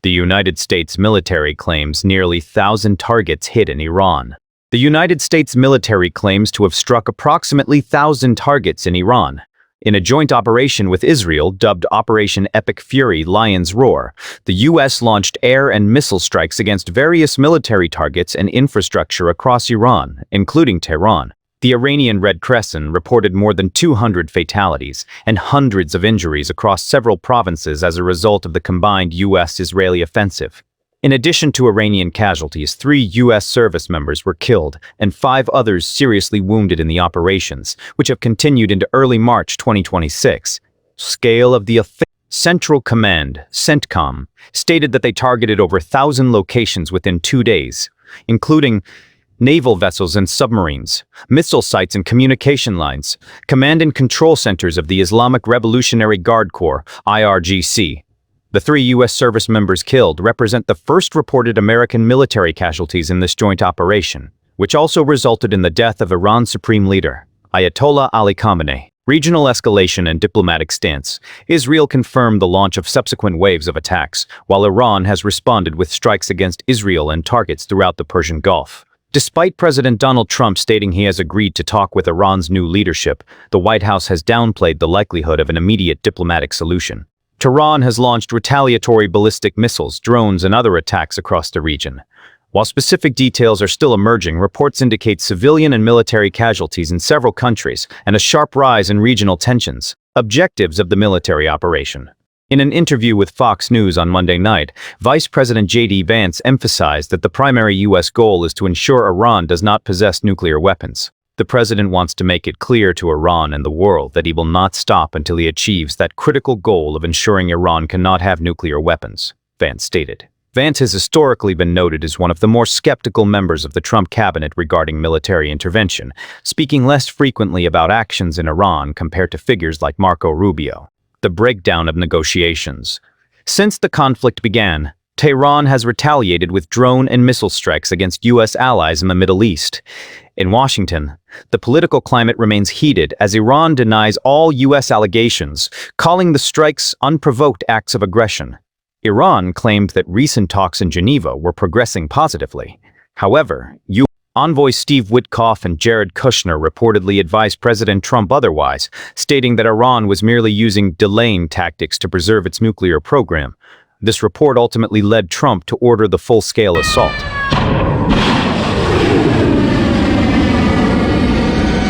The United States military claims nearly 1,000 targets hit in Iran. The United States military claims to have struck approximately 1,000 targets in Iran. In a joint operation with Israel dubbed Operation Epic Fury Lion's Roar, the U.S. launched air and missile strikes against various military targets and infrastructure across Iran, including Tehran. The Iranian Red Crescent reported more than 200 fatalities and hundreds of injuries across several provinces as a result of the combined U.S. Israeli offensive. In addition to Iranian casualties, 3 U.S. service members were killed and 5 others seriously wounded in the operations, which have continued into early March 2026. Scale of the Central Command, CENTCOM, stated that they targeted over 1,000 locations within 2 days, including naval vessels and submarines, missile sites and communication lines, command and control centers of the Islamic Revolutionary Guard Corps, IRGC. The 3 U.S. service members killed represent the first reported American military casualties in this joint operation, which also resulted in the death of Iran's supreme leader, Ayatollah Ali Khamenei. Regional escalation and diplomatic stance. Israel confirmed the launch of subsequent waves of attacks, while Iran has responded with strikes against Israel and targets throughout the Persian Gulf. Despite President Donald Trump stating he has agreed to talk with Iran's new leadership, the White House has downplayed the likelihood of an immediate diplomatic solution. Tehran has launched retaliatory ballistic missiles, drones, and other attacks across the region. While specific details are still emerging, reports indicate civilian and military casualties in several countries and a sharp rise in regional tensions. Objectives of the military operation. In an interview with Fox News on Monday night, Vice President J.D. Vance emphasized that the primary U.S. goal is to ensure Iran does not possess nuclear weapons. The president wants to make it clear to Iran and the world that he will not stop until he achieves that critical goal of ensuring Iran cannot have nuclear weapons, Vance stated. Vance has historically been noted as one of the more skeptical members of the Trump cabinet regarding military intervention, speaking less frequently about actions in Iran compared to figures like Marco Rubio. The breakdown of negotiations. Since the conflict began, Tehran has retaliated with drone and missile strikes against U.S. allies in the Middle East. In Washington, the political climate remains heated as Iran denies all U.S. allegations, calling the strikes unprovoked acts of aggression. Iran claimed that recent talks in Geneva were progressing positively. However, U.S. envoys Steve Witkoff and Jared Kushner reportedly advised President Trump otherwise, stating that Iran was merely using delaying tactics to preserve its nuclear program. This report ultimately led Trump to order the full-scale assault.